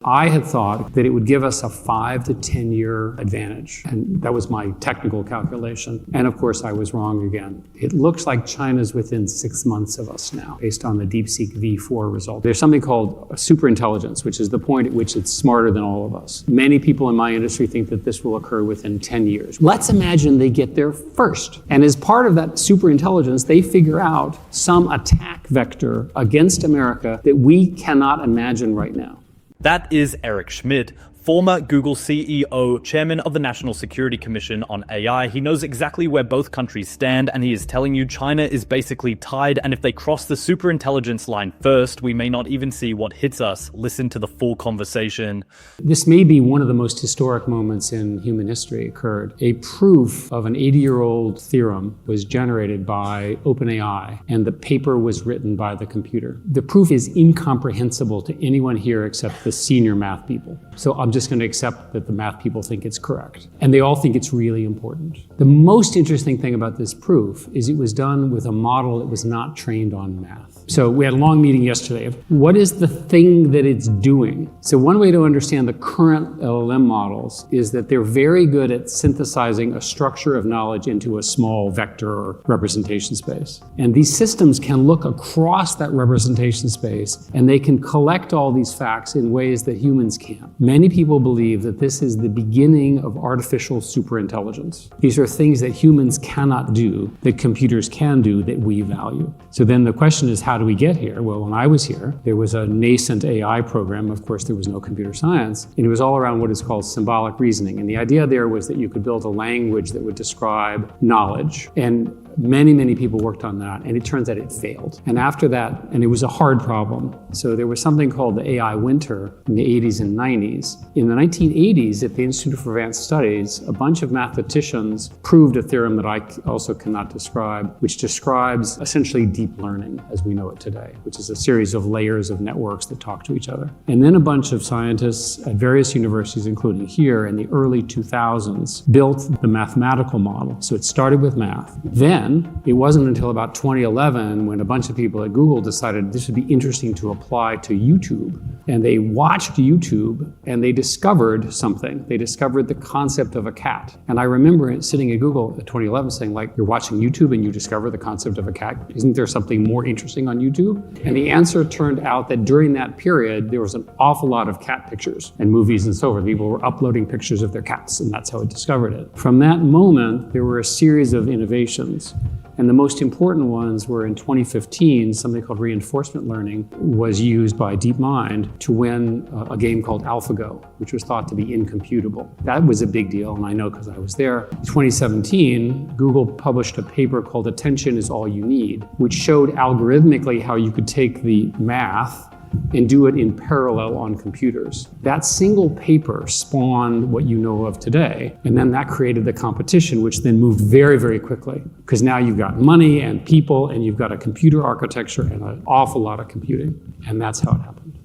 I had thought that it would give us a 5 to 10 year advantage. And that was my technical calculation. And of course, I was wrong again. It looks like China's within 6 months of us now, based on the DeepSeek V4 result. There's something called superintelligence, which is the point at which it's smarter than all of us. Many people in my industry think that this will occur within 10 years. Let's imagine they get there first. And as part of that superintelligence, they figure out some attack vector against America that we cannot imagine right now. That is Eric Schmidt, former Google CEO, chairman of the National Security Commission on AI. He knows exactly where both countries stand, and he is telling you China is basically tied, and if they cross the superintelligence line first, we may not even see what hits us. Listen to the full conversation. This may be one of the most historic moments in human history occurred. A proof of an 80-year-old theorem was generated by OpenAI, and the paper was written by the computer. The proof is incomprehensible to anyone here except the senior math people. So I'm just going to accept that the math people think it's correct. And they all think it's really important. The most interesting thing about this proof is it was done with a model that was not trained on math. So we had a long meeting yesterday of what is the thing that it's doing? So one way to understand the current LLM models is that they're very good at synthesizing a structure of knowledge into a small vector or representation space. And these systems can look across that representation space and they can collect all these facts in ways that humans can't. Many people believe that this is the beginning of artificial superintelligence. These are things that humans cannot do, that computers can do, that we value. So then the question is, how do we get here? Well, when I was here, there was a nascent AI program. Of course, there was no computer science, and it was all around what is called symbolic reasoning. And the idea there was that you could build a language that would describe knowledge. And many people worked on that, and it turns out it failed. And after that, and it was a hard problem. So there was something called the AI winter in the 80s and 90s. In the 1980s, at the Institute for Advanced Studies, a bunch of mathematicians proved a theorem that I also cannot describe, which describes essentially deep learning as we know it today, which is a series of layers of networks that talk to each other. And then a bunch of scientists at various universities, including here in the early 2000s, built the mathematical model. So it started with math. Then it wasn't until about 2011 when a bunch of people at Google decided this would be interesting to apply to YouTube. And they watched YouTube and they discovered something. They discovered the concept of a cat. And I remember sitting at Google in 2011 saying, like, you're watching YouTube and you discover the concept of a cat. Isn't there something more interesting on YouTube? And the answer turned out that during that period, there was an awful lot of cat pictures and movies and so forth. People were uploading pictures of their cats, and that's how it discovered it. From that moment, there were a series of innovations. And the most important ones were in 2015, something called reinforcement learning was used by DeepMind to win a game called AlphaGo, which was thought to be incomputable. That was a big deal, and I know because I was there. In 2017, Google published a paper called Attention is All You Need, which showed algorithmically how you could take the math and do it in parallel on computers. That single paper spawned what you know of today, and then that created the competition, which then moved very quickly, because now you've got money and people, and you've got a computer architecture and an awful lot of computing, and that's how it happened.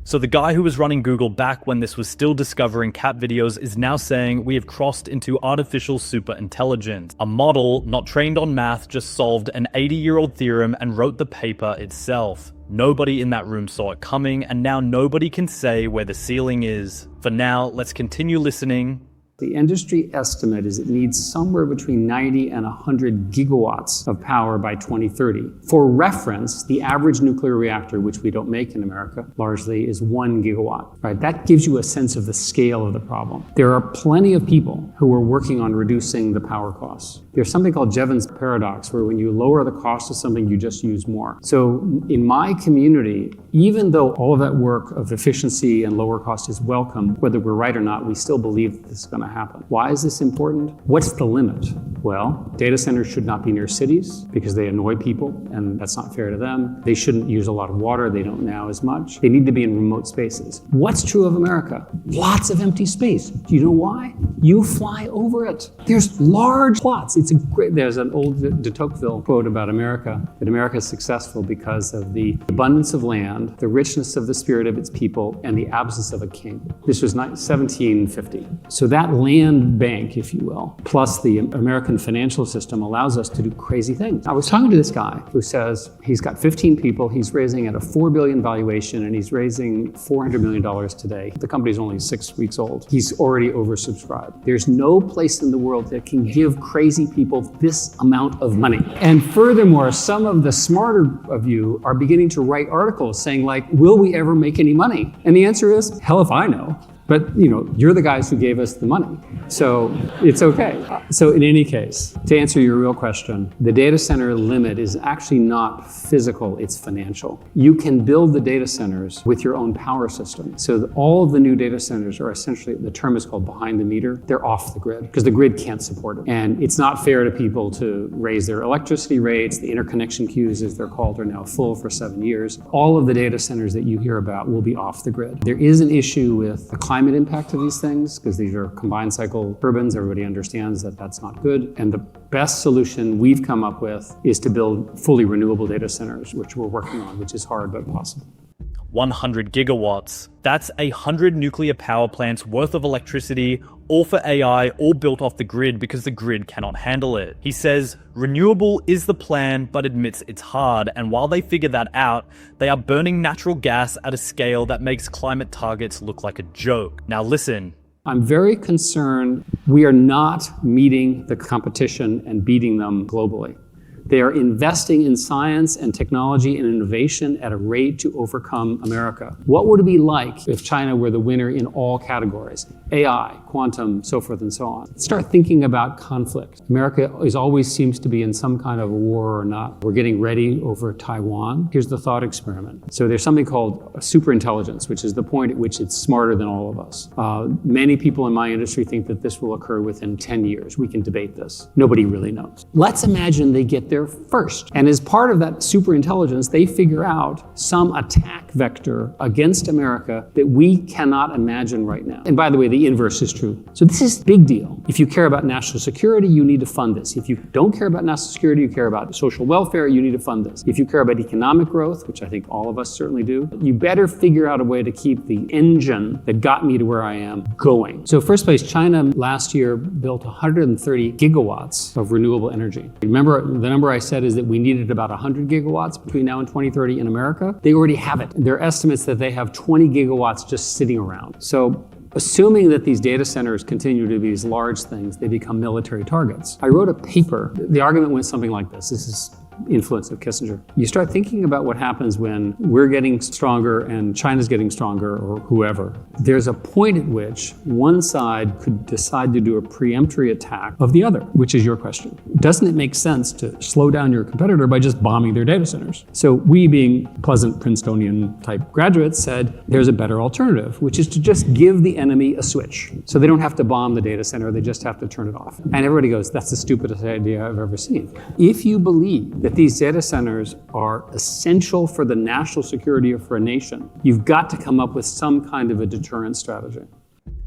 So the guy who was running Google back when this was still discovering cat videos is now saying we have crossed into artificial superintelligence. A model not trained on math just solved an 80-year-old theorem and wrote the paper itself. Nobody in that room saw it coming, and now nobody can say where the ceiling is. For now, let's continue listening. The industry estimate is it needs somewhere between 90 and 100 gigawatts of power by 2030. For reference, the average nuclear reactor, which we don't make in America largely, is 1 gigawatt. Right? That gives you a sense of the scale of the problem. There are plenty of people who are working on reducing the power costs. There's something called Jevons paradox, where when you lower the cost of something, you just use more. So in my community, even though all of that work of efficiency and lower cost is welcome, whether we're right or not, we still believe that this is going to happen. Why is this important? What's the limit? Well, data centers should not be near cities because they annoy people, and that's not fair to them. They shouldn't use a lot of water. They don't now as much. They need to be in remote spaces. What's true of America? Lots of empty space. Do you know why? You fly over it. There's large plots. There's an old de Tocqueville quote about America, that America is successful because of the abundance of land, the richness of the spirit of its people, and the absence of a king. This was 1750. So that land bank, if you will, plus the American financial system allows us to do crazy things. I was talking to this guy who says he's got 15 people, he's raising at a $4 billion valuation, and he's raising $400 million today. The company's only 6 weeks old. He's already oversubscribed. There's no place in the world that can give crazy people this amount of money. And furthermore, some of the smarter of you are beginning to write articles saying like, will we ever make any money? And the answer is, hell if I know. But you're the guys who gave us the money. So it's okay. So in any case, to answer your real question, the data center limit is actually not physical, it's financial. You can build the data centers with your own power system. So all of the new data centers are essentially, the term is called behind the meter. They're off the grid because the grid can't support it. And it's not fair to people to raise their electricity rates. The interconnection queues, as they're called, are now full for 7 years. All of the data centers that you hear about will be off the grid. There is an issue with the climate impact of these things because these are combined cycle turbines. Everybody understands that that's not good. And the best solution we've come up with is to build fully renewable data centers, which we're working on, which is hard but possible. 100 gigawatts. That's 100 nuclear power plants worth of electricity, all for AI, all built off the grid because the grid cannot handle it. He says, renewable is the plan, but admits it's hard. And while they figure that out, they are burning natural gas at a scale that makes climate targets look like a joke. Now listen. I'm very concerned we are not meeting the competition and beating them globally. They are investing in science and technology and innovation at a rate to overcome America. What would it be like if China were the winner in all categories? AI, quantum, so forth and so on. Start thinking about conflict. America always seems to be in some kind of a war or not. We're getting ready over Taiwan. Here's the thought experiment. So there's something called superintelligence, which is the point at which it's smarter than all of us. Many people in my industry think that this will occur within 10 years. We can debate this. Nobody really knows. Let's imagine they get there first. And as part of that superintelligence, they figure out some attack vector against America that we cannot imagine right now. And by the way, the inverse is true. So this is a big deal. If you care about national security, you need to fund this. If you don't care about national security, you care about social welfare, you need to fund this. If you care about economic growth, which I think all of us certainly do, you better figure out a way to keep the engine that got me to where I am going. So first place, China last year built 130 gigawatts of renewable energy. Remember, the number I said is that we needed about 100 gigawatts between now and 2030 in America. They already have it. There are estimates that they have 20 gigawatts just sitting around. So assuming that these data centers continue to be these large things, they become military targets. I wrote a paper. The argument went something like this. This is influence of Kissinger. You start thinking about what happens when we're getting stronger and China's getting stronger or whoever. There's a point at which one side could decide to do a preemptory attack of the other, which is your question. Doesn't it make sense to slow down your competitor by just bombing their data centers? So we, being pleasant Princetonian type graduates, said there's a better alternative, which is to just give the enemy a switch. So they don't have to bomb the data center, they just have to turn it off. And everybody goes, that's the stupidest idea I've ever seen. If you believe that these data centers are essential for the national security of a nation, you've got to come up with some kind of a deterrent strategy.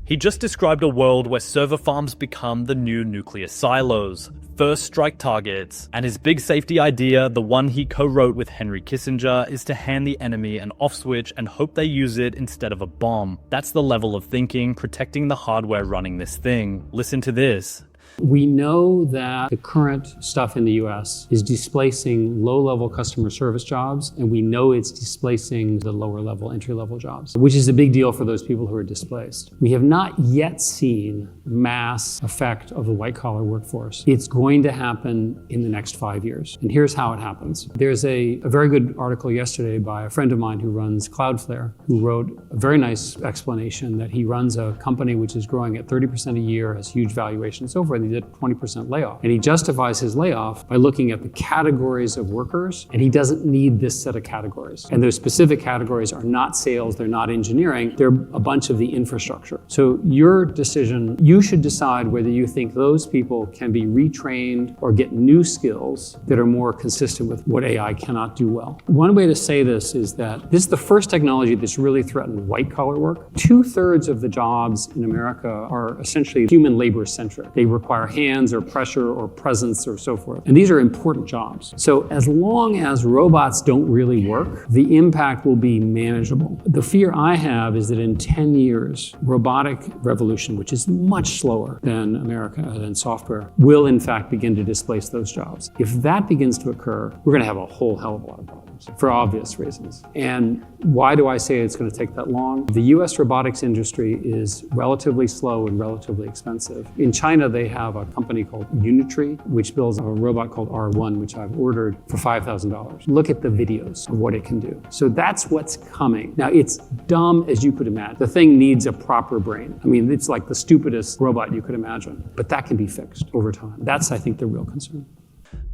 He just described a world where server farms become the new nuclear silos, first strike targets, and his big safety idea, the one he co-wrote with Henry Kissinger, is to hand the enemy an off switch and hope they use it instead of a bomb. That's the level of thinking, protecting the hardware running this thing. Listen to this. We know that the current stuff in the US is displacing low-level customer service jobs, and we know it's displacing the lower-level, entry-level jobs, which is a big deal for those people who are displaced. We have not yet seen mass effect of the white-collar workforce. It's going to happen in the next 5 years, and here's how it happens. There's a very good article yesterday by a friend of mine who runs Cloudflare, who wrote a very nice explanation that he runs a company which is growing at 30% a year, has huge valuation and so forth. He did 20% layoff. And he justifies his layoff by looking at the categories of workers, and he doesn't need this set of categories. And those specific categories are not sales, they're not engineering, they're a bunch of the infrastructure. So your decision, you should decide whether you think those people can be retrained or get new skills that are more consistent with what AI cannot do well. One way to say this is that this is the first technology that's really threatened white-collar work. 2/3 of the jobs in America are essentially human labor-centric. They require require hands or pressure or presence or so forth. And these are important jobs. So as long as robots don't really work, the impact will be manageable. The fear I have is that in 10 years, robotic revolution, which is much slower than America, than software, will in fact begin to displace those jobs. If that begins to occur, we're going to have a whole hell of a lot of problems for obvious reasons. And why do I say it's going to take that long? The US robotics industry is relatively slow and relatively expensive. In China, they have a company called Unitree, which builds a robot called R1, which I've ordered for $5,000. Look at the videos of what it can do. So that's what's coming. Now, it's dumb as you could imagine. The thing needs a proper brain. I mean, it's like the stupidest robot you could imagine, but that can be fixed over time. That's, I think, the real concern.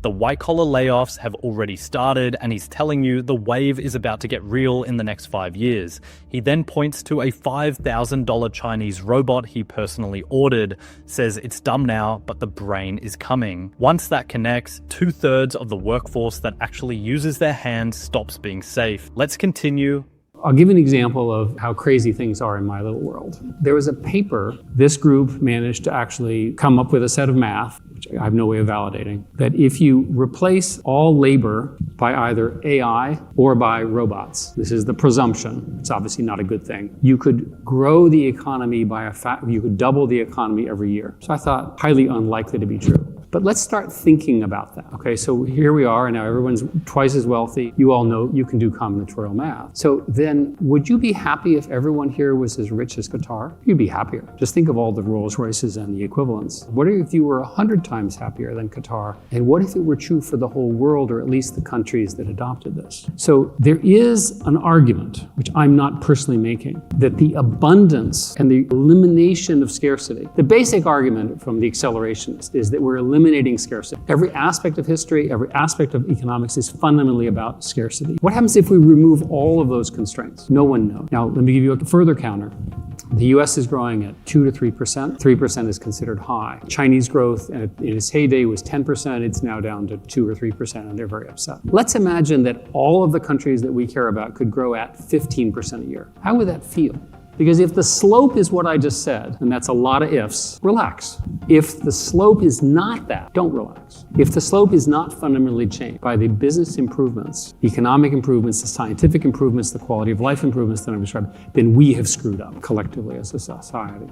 The white-collar layoffs have already started, and he's telling you the wave is about to get real in the next 5 years. He then points to a $5,000 Chinese robot he personally ordered, says it's dumb now, but the brain is coming. Once that connects, 2/3 of the workforce that actually uses their hands stops being safe. Let's continue. I'll give an example of how crazy things are in my little world. There was a paper, this group managed to actually come up with a set of math, which I have no way of validating, that if you replace all labor by either AI or by robots, this is the presumption, it's obviously not a good thing, you could grow the economy by you could double the economy every year. So I thought, highly unlikely to be true. But let's start thinking about that. Okay, so here we are, and now everyone's twice as wealthy. You all know you can do combinatorial math. So then, would you be happy if everyone here was as rich as Qatar? You'd be happier. Just think of all the Rolls Royces and the equivalents. What if you were 100 times happier than Qatar? And what if it were true for the whole world, or at least the countries that adopted this? So there is an argument, which I'm not personally making, that the abundance and the elimination of scarcity, the basic argument from the accelerationists is that we're eliminating scarcity. Every aspect of history, every aspect of economics is fundamentally about scarcity. What happens if we remove all of those constraints? No one knows. Now, let me give you a further counter. The US is growing at 2 to 3%. 3% is considered high. Chinese growth in its heyday was 10%. It's now down to 2 or 3%, and they're very upset. Let's imagine that all of the countries that we care about could grow at 15% a year. How would that feel? Because if the slope is what I just said, and that's a lot of ifs, relax. If the slope is not that, don't relax. If the slope is not fundamentally changed by the business improvements, economic improvements, the scientific improvements, the quality of life improvements that I'm describing, then we have screwed up collectively as a society.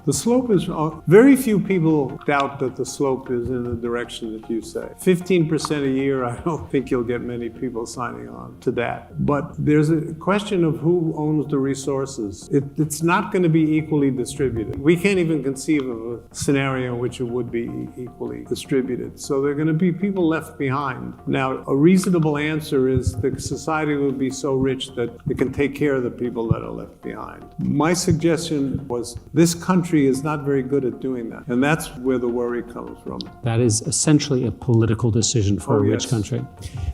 The slope is, very few people doubt that the slope is in the direction that you say. 15% a year, I don't think you'll get many people signing on to that. But there's a question of who owns the resources. It's not going to be equally distributed. We can't even conceive of a scenario in which it would be equally distributed. So there are going to be people left behind. Now, a reasonable answer is that society will be so rich that it can take care of the people that are left behind. My suggestion was this country is not very good at doing that. And that's where the worry comes from. That is essentially a political decision for a rich country.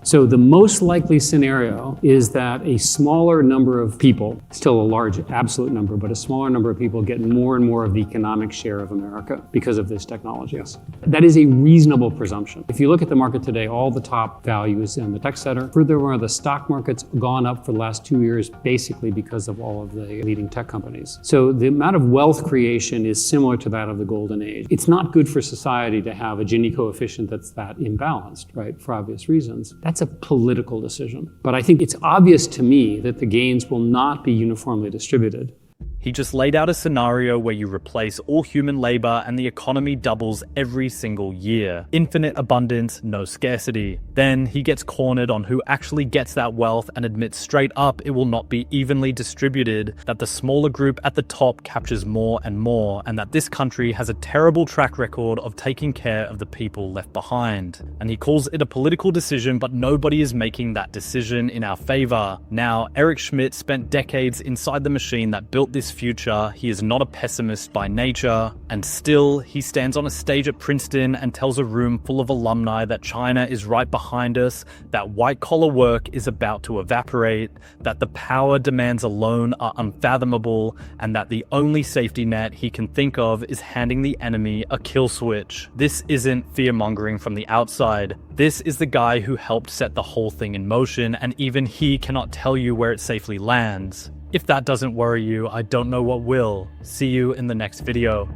So the most likely scenario is that a smaller number of people, still a large absolute number, but a smaller number of people get more and more of the economic share of America because of this technology. Yes. That is a reasonable presumption. If you look at the market today, all the top value is in the tech sector. Furthermore, the stock market's gone up for the last 2 years basically because of all of the leading tech companies. So the amount of wealth creation is similar to that of the golden age. It's not good for society to have a Gini coefficient that's that imbalanced, right, for obvious reasons. That's a political decision. But I think it's obvious to me that the gains will not be uniformly distributed. He just laid out a scenario where you replace all human labor and the economy doubles every single year. Infinite abundance, no scarcity. Then he gets cornered on who actually gets that wealth and admits straight up it will not be evenly distributed, that the smaller group at the top captures more and more, and that this country has a terrible track record of taking care of the people left behind. And he calls it a political decision, but nobody is making that decision in our favor. Now, Eric Schmidt spent decades inside the machine that built this future. He is not a pessimist by nature, and still he stands on a stage at Princeton and tells a room full of alumni that China is right behind us, that white-collar work is about to evaporate, that the power demands alone are unfathomable, and that the only safety net he can think of is handing the enemy a kill switch. This isn't fear-mongering from the outside. This is the guy who helped set the whole thing in motion, and even he cannot tell you where it safely lands. If that doesn't worry you, I don't know what will. See you in the next video.